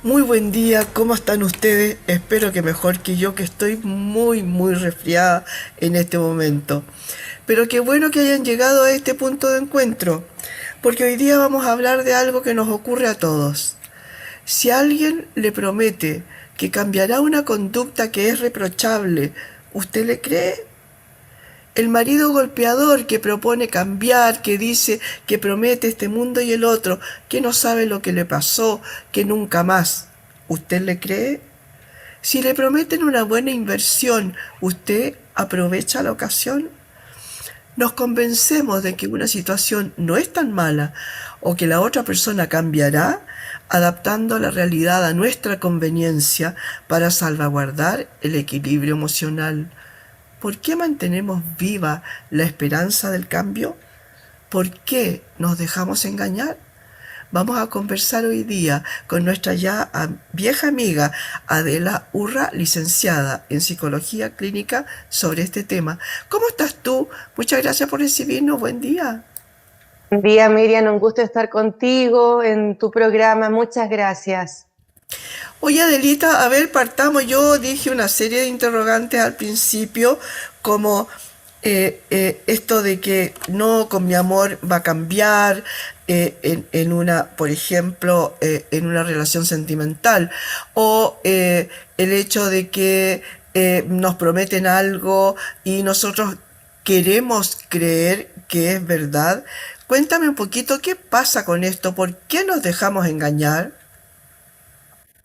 Muy buen día, ¿cómo están ustedes? Espero que mejor que yo, que estoy muy resfriada en este momento. Pero qué bueno que hayan llegado a este punto de encuentro, porque hoy día vamos a hablar de algo que nos ocurre a todos. Si alguien le promete que cambiará una conducta que es reprochable, ¿usted le cree? El marido golpeador que propone cambiar, que dice que promete este mundo y el otro, que no sabe lo que le pasó, que nunca más. ¿Usted le cree? Si le prometen una buena inversión, ¿usted aprovecha la ocasión? Nos convencemos de que una situación no es tan mala o que la otra persona cambiará, adaptando la realidad a nuestra conveniencia para salvaguardar el equilibrio emocional. ¿Por qué mantenemos viva la esperanza del cambio? ¿Por qué nos dejamos engañar? Vamos a conversar hoy día con nuestra ya vieja amiga Adela Urra, licenciada en Psicología Clínica, sobre este tema. ¿Cómo estás tú? Muchas gracias por recibirnos. Buen día. Buen día, Miriam, un gusto estar contigo en tu programa. Muchas gracias. Oye, Adelita, a ver, partamos. Yo dije una serie de interrogantes al principio, como esto de que no, con mi amor va a cambiar en una, por ejemplo, en una relación sentimental, o el hecho de que nos prometen algo y nosotros queremos creer que es verdad. Cuéntame un poquito qué pasa con esto, por qué nos dejamos engañar.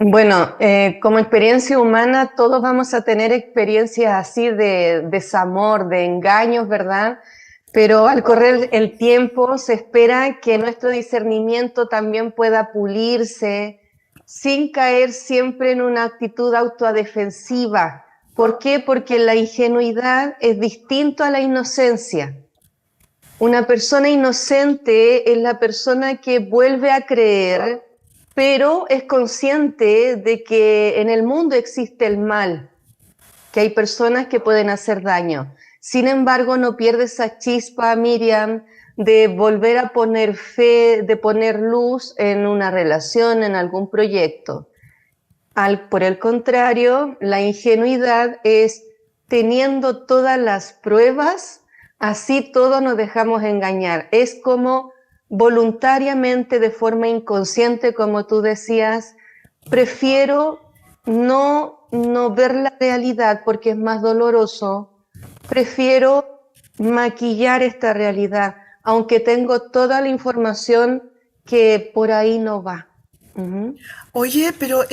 Bueno, como experiencia humana, todos vamos a tener experiencias así de desamor, de engaños, ¿verdad? Pero al correr el tiempo se espera que nuestro discernimiento también pueda pulirse sin caer siempre en una actitud autodefensiva. ¿Por qué? Porque la ingenuidad es distinto a la inocencia. Una persona inocente es la persona que vuelve a creer, pero es consciente de que en el mundo existe el mal, que hay personas que pueden hacer daño. Sin embargo, no pierde esa chispa, Miriam, de volver a poner fe, de poner luz en una relación, en algún proyecto. Por el contrario, la ingenuidad es teniendo todas las pruebas, así todos nos dejamos engañar. Es como voluntariamente, de forma inconsciente, como tú decías, prefiero no ver la realidad porque es más doloroso, prefiero maquillar esta realidad, aunque tengo toda la información que por ahí no va. Ujú. Oye, pero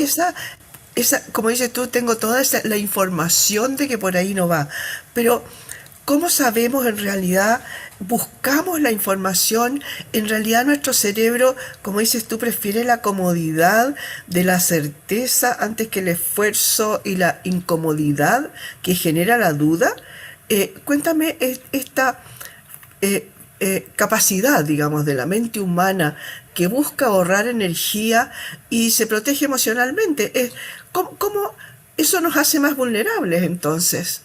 como dices tú, tengo toda la información de que por ahí no va. Pero, ¿cómo sabemos en realidad? Buscamos la información. En realidad nuestro cerebro, como dices tú, prefiere la comodidad de la certeza antes que el esfuerzo y la incomodidad que genera la duda. Cuéntame esta capacidad, digamos, de la mente humana que busca ahorrar energía y se protege emocionalmente. ¿Cómo eso nos hace más vulnerables entonces?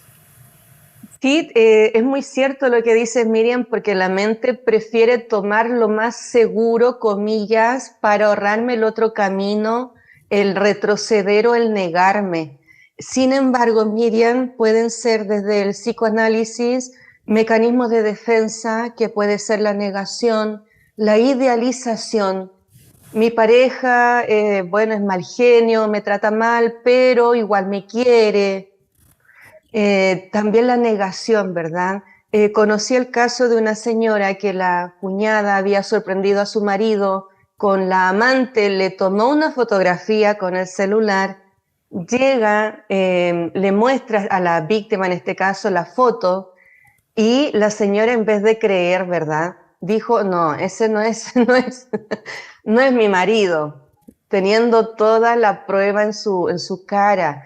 Sí, es muy cierto lo que dices, Miriam, porque la mente prefiere tomar lo más seguro, comillas, para ahorrarme el otro camino, el retroceder o el negarme. Sin embargo, Miriam, pueden ser desde el psicoanálisis mecanismos de defensa, que puede ser la negación, la idealización. Mi pareja, bueno, es mal genio, me trata mal, pero igual me quiere. También la negación, ¿verdad? Conocí el caso de una señora que la cuñada había sorprendido a su marido con la amante, le tomó una fotografía con el celular, llega, le muestra a la víctima, en este caso, la foto, y la señora, en vez de creer, ¿verdad? Dijo, no, ese no es, no es mi marido, teniendo toda la prueba en su cara.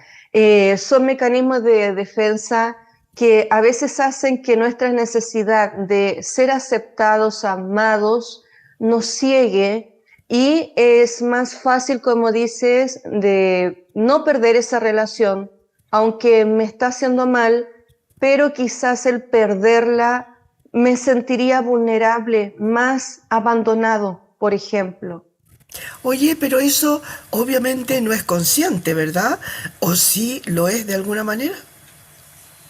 Son mecanismos de defensa que a veces hacen que nuestra necesidad de ser aceptados, amados, nos ciegue, y es más fácil, como dices, de no perder esa relación, aunque me está haciendo mal, pero quizás el perderla me sentiría vulnerable, más abandonado, por ejemplo. Oye, pero eso obviamente no es consciente, ¿verdad? ¿O sí lo es de alguna manera?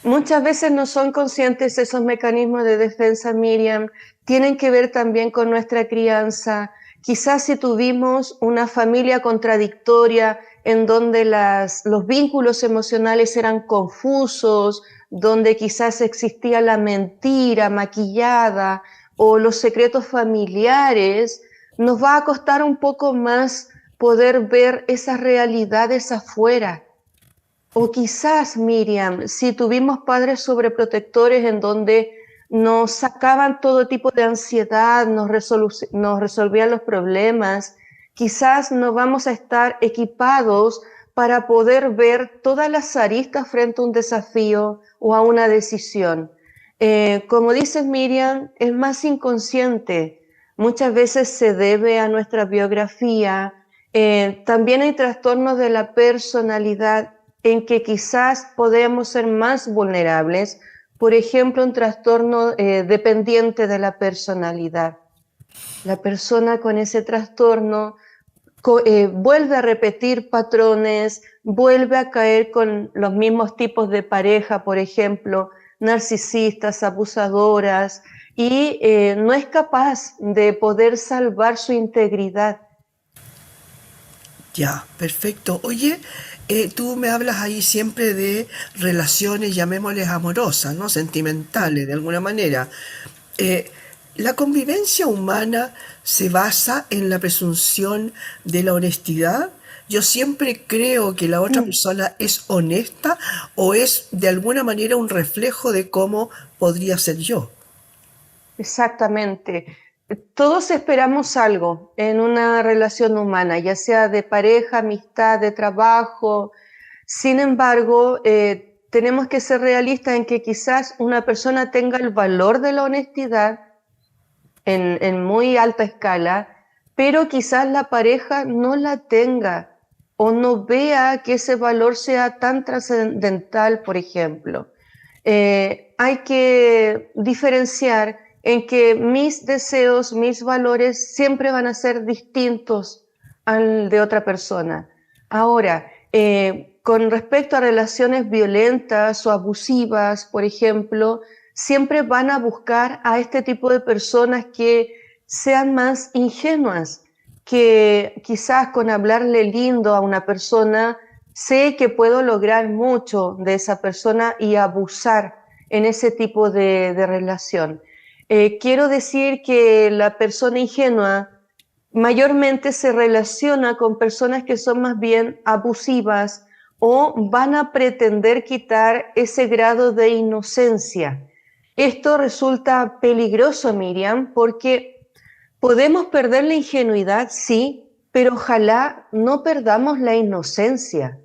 Muchas veces no son conscientes esos mecanismos de defensa, Miriam. Tienen que ver también con nuestra crianza. Quizás si tuvimos una familia contradictoria en donde los vínculos emocionales eran confusos, donde quizás existía la mentira maquillada o los secretos familiares, nos va a costar un poco más poder ver esas realidades afuera. O quizás, Miriam, si tuvimos padres sobreprotectores en donde nos sacaban todo tipo de ansiedad, nos resolvían los problemas, quizás no vamos a estar equipados para poder ver todas las aristas frente a un desafío o a una decisión. Como dices, Miriam, es más inconsciente. Muchas veces se debe a nuestra biografía. También hay trastornos de la personalidad en que quizás podemos ser más vulnerables, por ejemplo, un trastorno dependiente de la personalidad. La persona con ese trastorno vuelve a repetir patrones, vuelve a caer con los mismos tipos de pareja, por ejemplo, narcisistas, abusadoras, y no es capaz de poder salvar su integridad. Ya, perfecto. Oye, tú me hablas ahí siempre de relaciones, llamémosles amorosas, ¿no? Sentimentales, de alguna manera. Eh, la convivencia humana se basa en la presunción de la honestidad. Yo siempre creo que la otra persona es honesta o es de alguna manera un reflejo de cómo podría ser yo. Exactamente. Todos esperamos algo en una relación humana, ya sea de pareja, amistad, de trabajo. Sin embargo, tenemos que ser realistas en que quizás una persona tenga el valor de la honestidad en muy alta escala, pero quizás la pareja no la tenga o no vea que ese valor sea tan trascendental, por ejemplo. Hay que diferenciar en que mis deseos, mis valores siempre van a ser distintos al de otra persona. Ahora, con respecto a relaciones violentas o abusivas, por ejemplo, siempre van a buscar a este tipo de personas que sean más ingenuas, que quizás con hablarle lindo a una persona sé que puedo lograr mucho de esa persona y abusar en ese tipo de relación. Quiero decir que la persona ingenua mayormente se relaciona con personas que son más bien abusivas o van a pretender quitar ese grado de inocencia. Esto resulta peligroso, Miriam, porque podemos perder la ingenuidad, sí, pero ojalá no perdamos la inocencia.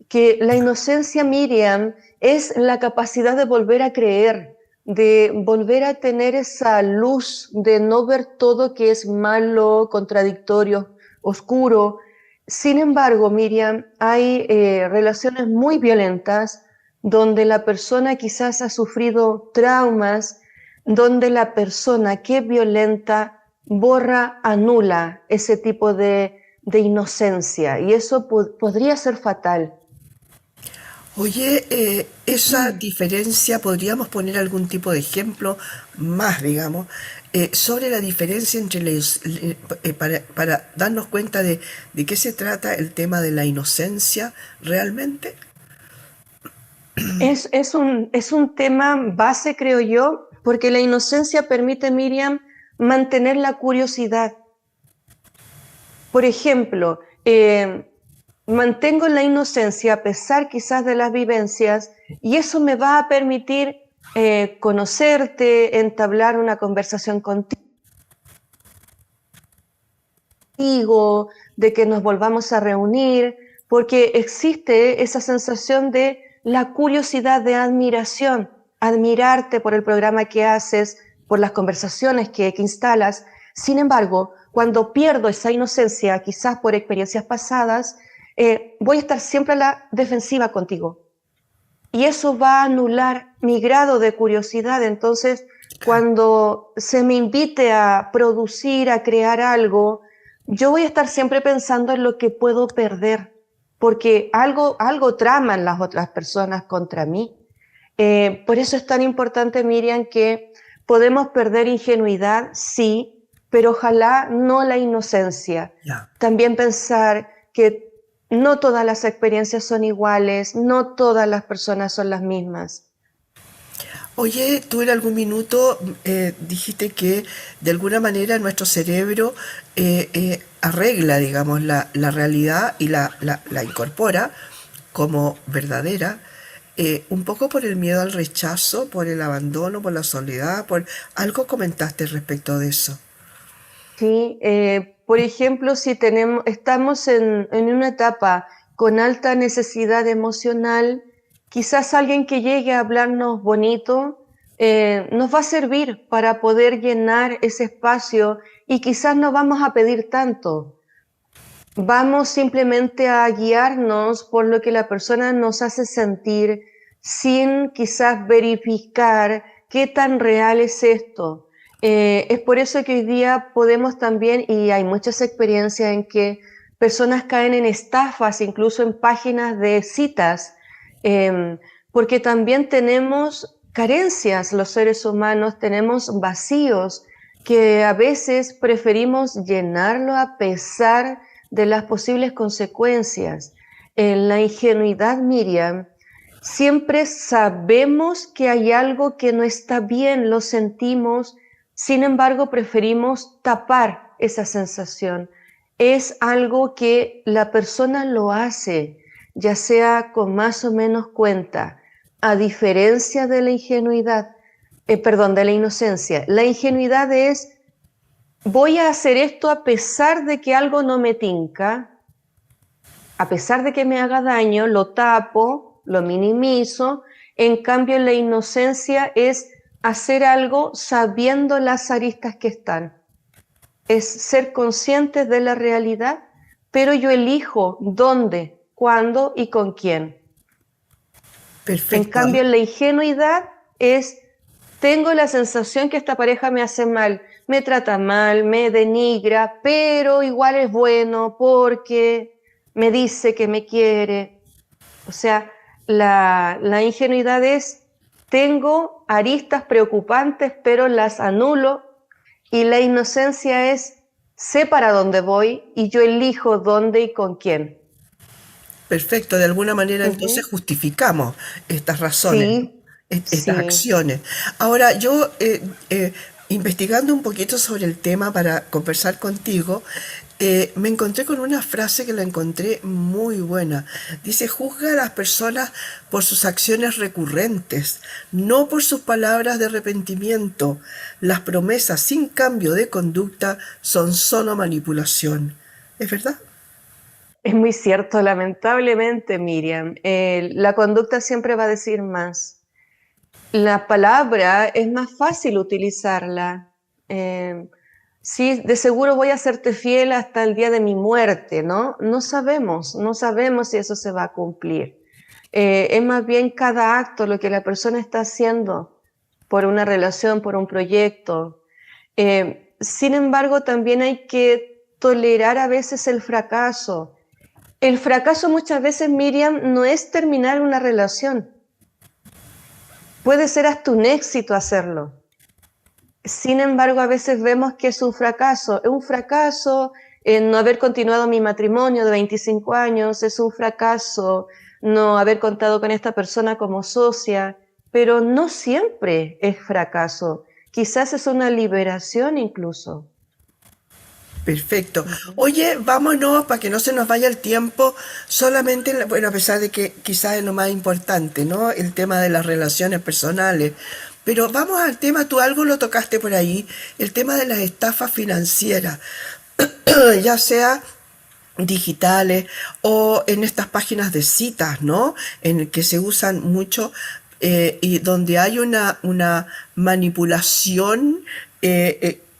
Que la inocencia, Miriam, es la capacidad de volver a creer, de volver a tener esa luz, de no ver todo que es malo, contradictorio, oscuro. Sin embargo, Miriam, hay relaciones muy violentas donde la persona quizás ha sufrido traumas, donde la persona que violenta borra, anula ese tipo de inocencia y eso podría ser fatal. Oye, esa diferencia, ¿podríamos poner algún tipo de ejemplo más, digamos, sobre la diferencia entre para darnos cuenta de qué se trata el tema de la inocencia realmente? Es un tema base, creo yo, porque la inocencia permite, Miriam, mantener la curiosidad. Por ejemplo, mantengo la inocencia a pesar quizás de las vivencias y eso me va a permitir conocerte, entablar una conversación contigo, de que nos volvamos a reunir, porque existe esa sensación de la curiosidad de admiración, admirarte por el programa que haces, por las conversaciones que instalas. Sin embargo, cuando pierdo esa inocencia, quizás por experiencias pasadas, voy a estar siempre a la defensiva contigo. Y eso va a anular mi grado de curiosidad. Entonces, Claro. cuando se me invite a producir, a crear algo, yo voy a estar siempre pensando en lo que puedo perder, porque algo traman las otras personas contra mí. Por eso es tan importante, Miriam, que podemos perder ingenuidad, sí, pero ojalá no la inocencia. Ya. También pensar que no todas las experiencias son iguales, no todas las personas son las mismas. Oye, tú en algún minuto dijiste que de alguna manera nuestro cerebro arregla, digamos, la realidad y la incorpora como verdadera, un poco por el miedo al rechazo, por el abandono, por la soledad, por algo comentaste respecto de eso. Sí, por ejemplo, si estamos en una etapa con alta necesidad emocional, quizás alguien que llegue a hablarnos bonito nos va a servir para poder llenar ese espacio y quizás no vamos a pedir tanto. Vamos simplemente a guiarnos por lo que la persona nos hace sentir sin quizás verificar qué tan real es esto. Es por eso que hoy día podemos también, y hay muchas experiencias en que personas caen en estafas, incluso en páginas de citas, porque también tenemos carencias los seres humanos, tenemos vacíos que a veces preferimos llenarlo a pesar de las posibles consecuencias. En la ingenuidad, Miriam, siempre sabemos que hay algo que no está bien, lo sentimos, sin embargo preferimos tapar esa sensación. Es algo que la persona lo hace, ya sea con más o menos cuenta, a diferencia de la ingenuidad, perdón, de la inocencia. La ingenuidad es voy a hacer esto a pesar de que algo no me tinca, a pesar de que me haga daño, lo tapo, lo minimizo. En cambio, la inocencia es hacer algo sabiendo las aristas que están. Es ser conscientes de la realidad, pero yo elijo dónde, cuándo y con quién. En Perfecto. cambio, la ingenuidad es tengo la sensación que esta pareja me hace mal, me trata mal, me denigra, pero igual es bueno porque me dice que me quiere. O sea, la ingenuidad es, tengo aristas preocupantes, pero las anulo. Y la inocencia es, sé para dónde voy y yo elijo dónde y con quién. Perfecto, de alguna manera entonces Ujú. justificamos estas razones, ¿no? Sí, Estas sí. acciones. Ahora, yo investigando un poquito sobre el tema para conversar contigo, me encontré con una frase que la encontré muy buena. Dice, juzga a las personas por sus acciones recurrentes, no por sus palabras de arrepentimiento. Las promesas sin cambio de conducta son solo manipulación. ¿Es verdad? Es muy cierto, lamentablemente, Miriam. La conducta siempre va a decir más. La palabra es más fácil utilizarla. Eh, sí, de seguro voy a serte fiel hasta el día de mi muerte, ¿no? No sabemos si eso se va a cumplir. Es más bien cada acto, lo que la persona está haciendo por una relación, por un proyecto. Sin embargo, también hay que tolerar a veces el fracaso. El fracaso muchas veces, Miriam, no es terminar una relación. Puede ser hasta un éxito hacerlo. Sin embargo, a veces vemos que es un fracaso. Es un fracaso en no haber continuado mi matrimonio de 25 años, es un fracaso no haber contado con esta persona como socia, pero no siempre es fracaso. Quizás es una liberación incluso. Perfecto. Ujú. Oye, vámonos para que no se nos vaya el tiempo, solamente, bueno, a pesar de que quizás es lo más importante, ¿no? El tema de las relaciones personales. Pero vamos al tema, tú algo lo tocaste por ahí, el tema de las estafas financieras, ya sea digitales o en estas páginas de citas, ¿no? En el que se usan mucho y donde hay una manipulación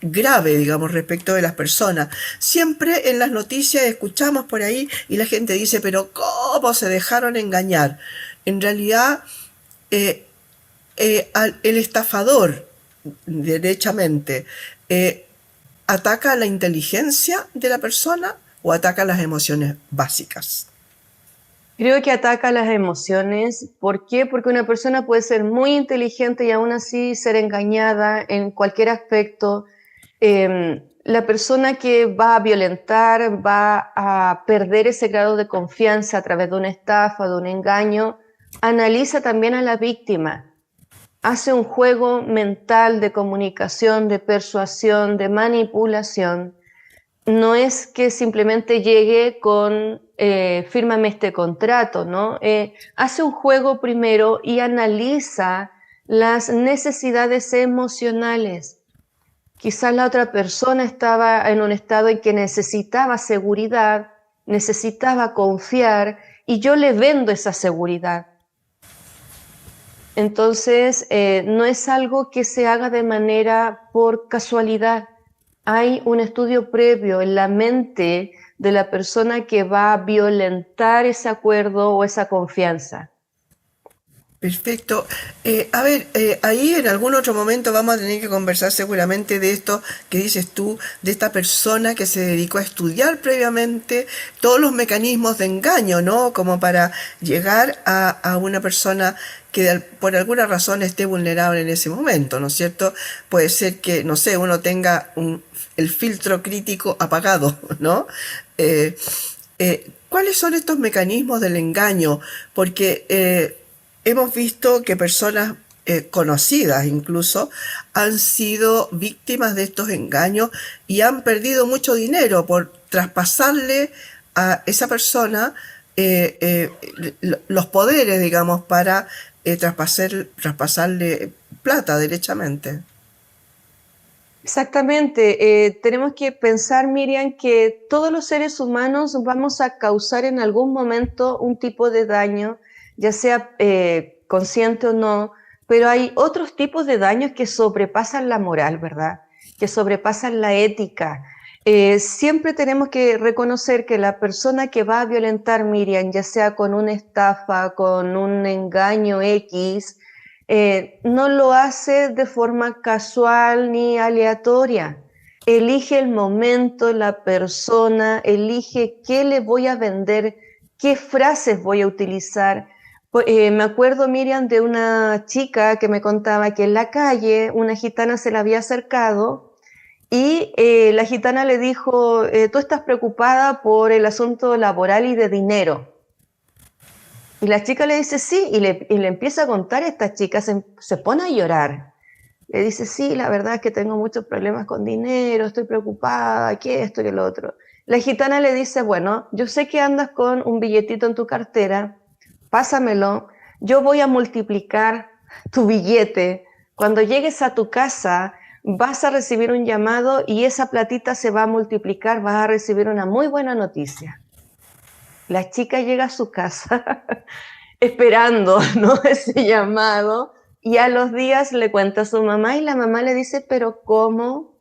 grave, digamos, respecto de las personas. Siempre en las noticias escuchamos por ahí y la gente dice, pero ¿cómo se dejaron engañar? En realidad, eh, el estafador, derechamente, eh, ¿ataca la inteligencia de la persona o ataca las emociones básicas? Creo que ataca las emociones. ¿Por qué? Porque una persona puede ser muy inteligente y aún así ser engañada en cualquier aspecto. La persona que va a violentar va a perder ese grado de confianza a través de una estafa, de un engaño. Analiza también a la víctima. Hace un juego mental de comunicación, de persuasión, de manipulación. No es que simplemente llegue con fírmame este contrato, ¿no? Hace un juego primero y analiza las necesidades emocionales. Quizás la otra persona estaba en un estado en que necesitaba seguridad, necesitaba confiar y yo le vendo esa seguridad. Entonces, no es algo que se haga de manera por casualidad. Hay un estudio previo en la mente de la persona que va a violentar ese acuerdo o esa confianza. Perfecto. A ver, ahí en algún otro momento vamos a tener que conversar seguramente de esto que dices tú, de esta persona que se dedicó a estudiar previamente todos los mecanismos de engaño, ¿no? Como para llegar a una persona que por alguna razón esté vulnerable en ese momento, ¿no es cierto? Puede ser que, no sé, uno tenga el filtro crítico apagado, ¿no? ¿Cuáles son estos mecanismos del engaño? Porque hemos visto que personas conocidas incluso han sido víctimas de estos engaños y han perdido mucho dinero por traspasarle a esa persona los poderes, digamos, para traspasarle plata derechamente. Exactamente. Tenemos que pensar, Miriam, que todos los seres humanos vamos a causar en algún momento un tipo de daño, ya sea consciente o no, pero hay otros tipos de daños que sobrepasan la moral, ¿verdad? Que sobrepasan la ética. Siempre tenemos que reconocer que la persona que va a violentar, Miriam, ya sea con una estafa, con un engaño X, no lo hace de forma casual ni aleatoria. Elige el momento, la persona, elige qué le voy a vender, qué frases voy a utilizar. Me acuerdo, Miriam, de una chica que me contaba que en la calle una gitana se la había acercado y la gitana le dijo, tú estás preocupada por el asunto laboral y de dinero. Y la chica le dice sí, y le empieza a contar, esta chica se pone a llorar. Le dice, sí, la verdad es que tengo muchos problemas con dinero, estoy preocupada, que esto, que lo otro. La gitana le dice, bueno, yo sé que andas con un billetito en tu cartera, pásamelo, yo voy a multiplicar tu billete. Cuando llegues a tu casa, vas a recibir un llamado y esa platita se va a multiplicar, vas a recibir una muy buena noticia. La chica llega a su casa esperando, ¿no?, ese llamado, y a los días le cuenta a su mamá y la mamá le dice, pero ¿cómo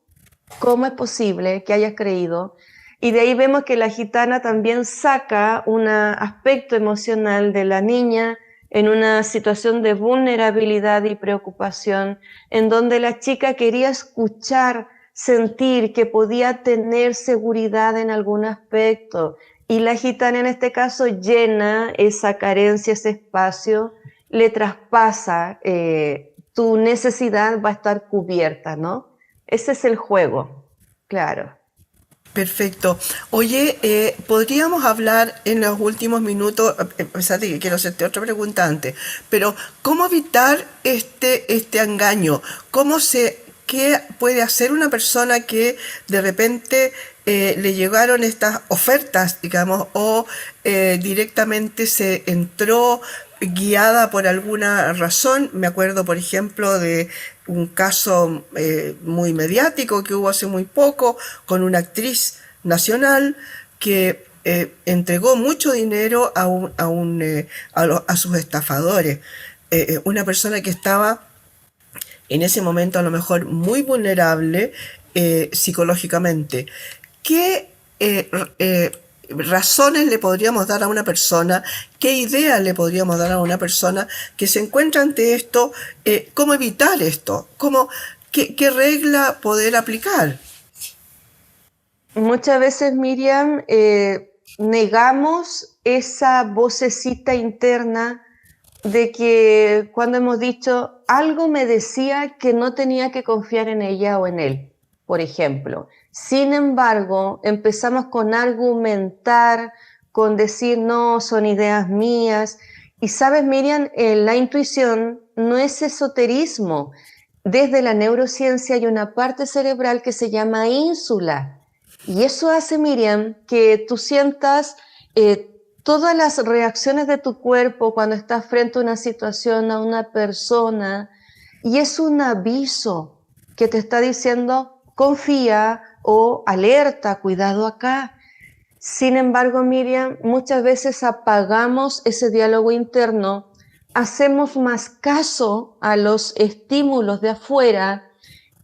es posible que hayas creído? Y de ahí vemos que la gitana también saca un aspecto emocional de la niña en una situación de vulnerabilidad y preocupación, en donde la chica quería escuchar, sentir que podía tener seguridad en algún aspecto. Y la gitana en este caso llena esa carencia, ese espacio, le traspasa, tu necesidad va a estar cubierta, ¿no? Ese es el juego, claro. Perfecto. Oye, podríamos hablar en los últimos minutos, a pesar de que quiero hacerte otra pregunta antes, pero ¿cómo evitar este engaño? ¿Qué puede hacer una persona que de repente le llegaron estas ofertas, digamos, o directamente se entró guiada por alguna razón? Me acuerdo, por ejemplo, de un caso muy mediático que hubo hace muy poco con una actriz nacional que entregó mucho dinero a sus estafadores. Una persona que estaba en ese momento a lo mejor muy vulnerable psicológicamente. ¿Qué razones le podríamos dar a una persona? ¿Qué ideas le podríamos dar a una persona que se encuentra ante esto? ¿Cómo evitar esto? ¿Qué regla poder aplicar? Muchas veces, Miriam, negamos esa vocecita interna de que cuando hemos dicho algo me decía que no tenía que confiar en ella o en él, por ejemplo. Sin embargo, empezamos con argumentar, con decir no, son ideas mías. Y sabes, Miriam, la intuición no es esoterismo. Desde la neurociencia hay una parte cerebral que se llama ínsula. Y eso hace, Miriam, que tú sientas todas las reacciones de tu cuerpo cuando estás frente a una situación, a una persona, y es un aviso que te está diciendo confía o alerta, cuidado acá. Sin embargo, Miriam, muchas veces apagamos ese diálogo interno, hacemos más caso a los estímulos de afuera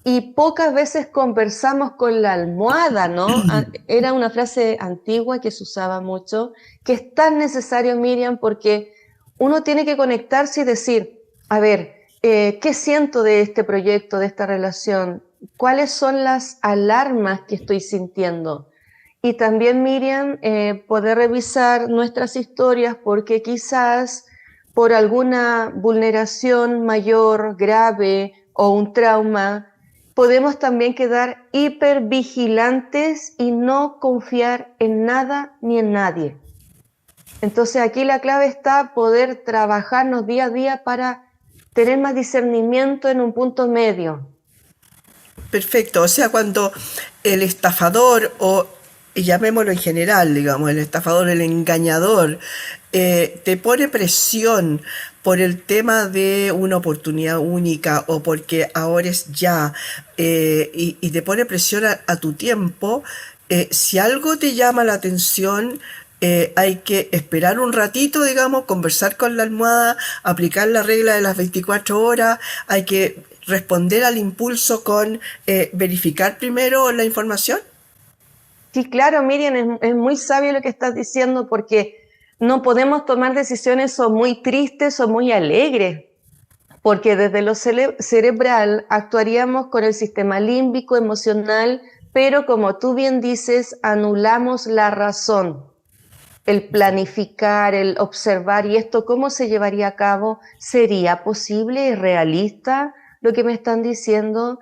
y pocas veces conversamos con la almohada, ¿no? Era una frase antigua que se usaba mucho, que es tan necesario, Miriam, porque uno tiene que conectarse y decir, a ver, ¿qué siento de este proyecto, de esta relación? ¿Cuáles son las alarmas que estoy sintiendo? Y también, Miriam, poder revisar nuestras historias porque quizás por alguna vulneración mayor, grave o un trauma, podemos también quedar hipervigilantes y no confiar en nada ni en nadie. Entonces aquí la clave está poder trabajarnos día a día para tener más discernimiento en un punto medio. Perfecto, o sea, cuando el estafador o llamémoslo en general, digamos, el estafador, el engañador, te pone presión por el tema de una oportunidad única o porque ahora es ya, y te pone presión a tu tiempo, si algo te llama la atención, hay que esperar un ratito, digamos, conversar con la almohada, aplicar la regla de las 24 horas, hay que responder al impulso con verificar primero la información. Sí, claro, Miriam, es muy sabio lo que estás diciendo porque no podemos tomar decisiones o muy tristes o muy alegres, porque desde lo cerebral actuaríamos con el sistema límbico, emocional, pero como tú bien dices, anulamos la razón, el planificar, el observar, y esto cómo se llevaría a cabo, ¿sería posible y realista lo que me están diciendo?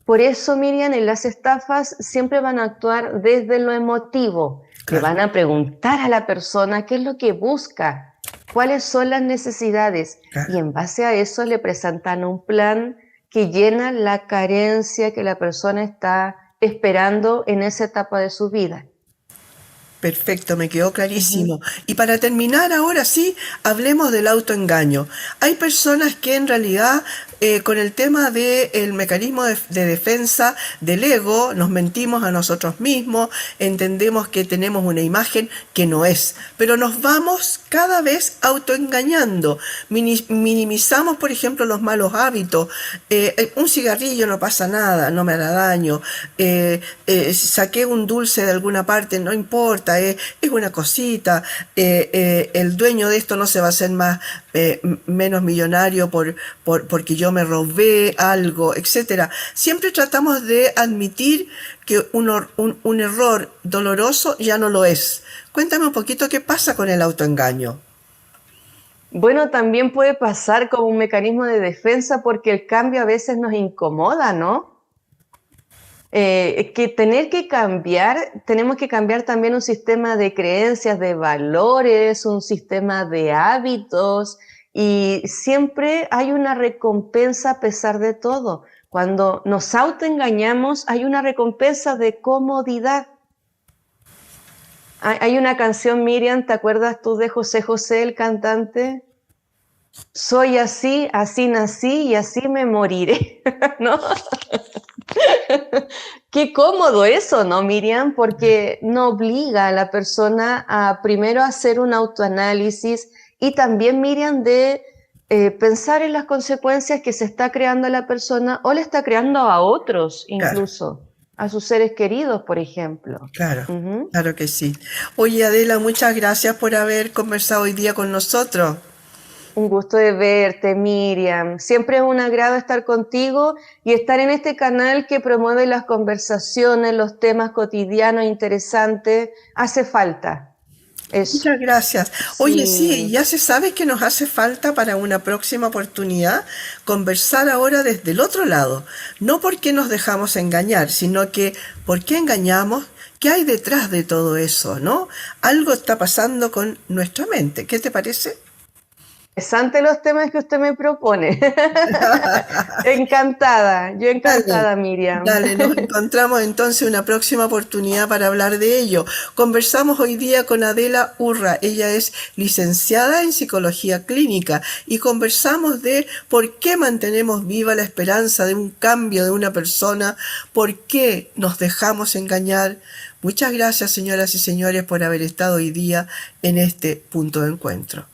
Por eso, Miriam, en las estafas siempre van a actuar desde lo emotivo. Le Claro. van a preguntar a la persona qué es lo que busca, cuáles son las necesidades, y Claro. en base a eso le presentan un plan que llena la carencia que la persona está esperando en esa etapa de su vida. Perfecto, me quedó Ujú. clarísimo. Y para terminar, ahora sí, hablemos del autoengaño. Hay personas que en realidad, con el tema del mecanismo de defensa del ego, nos mentimos a nosotros mismos, entendemos que tenemos una imagen que no es, pero nos vamos cada vez autoengañando. Minimizamos, por ejemplo, los malos hábitos. Un cigarrillo no pasa nada, no me hará daño. Saqué un dulce de alguna parte, no importa, es una cosita. El dueño de esto no se va a hacer más menos millonario porque yo me robé algo, etcétera. Siempre tratamos de admitir que un error doloroso ya no lo es. Cuéntame un poquito qué pasa con el autoengaño. Bueno, también puede pasar como un mecanismo de defensa porque el cambio a veces nos incomoda, ¿no? Que tener que cambiar, tenemos que cambiar también un sistema de creencias, de valores, un sistema de hábitos y siempre hay una recompensa a pesar de todo. Cuando nos autoengañamos hay una recompensa de comodidad. Hay una canción, Miriam, ¿te acuerdas tú de José José, el cantante? Soy así, así nací y así me moriré, ¿no? Qué cómodo eso, ¿no, Miriam? Porque no obliga a la persona a primero hacer un autoanálisis y también, Miriam, de pensar en las consecuencias que se está creando a la persona o le está creando a otros Claro, incluso, a sus seres queridos, por ejemplo. claro, Ujú. claro que sí. Oye, Adela, muchas gracias por haber conversado hoy día con nosotros. Un gusto de verte, Miriam. Siempre es un agrado estar contigo y estar en este canal que promueve las conversaciones, los temas cotidianos interesantes. Hace falta eso. Muchas gracias. Oye, sí, Sí, ya se sabe que nos hace falta para una próxima oportunidad conversar ahora desde el otro lado. No porque nos dejamos engañar, sino que por qué engañamos, qué hay detrás de todo eso, ¿no? Algo está pasando con nuestra mente. ¿Qué te parece? interesantes los temas que usted me propone. Encantada, yo Dale, encantada, Miriam. dale, nos encontramos entonces una próxima oportunidad para hablar de ello. Conversamos hoy día con Adela Urra, ella es licenciada en psicología clínica y conversamos de por qué mantenemos viva la esperanza de un cambio de una persona, por qué nos dejamos engañar. Muchas gracias, señoras y señores, por haber estado hoy día en este punto de encuentro.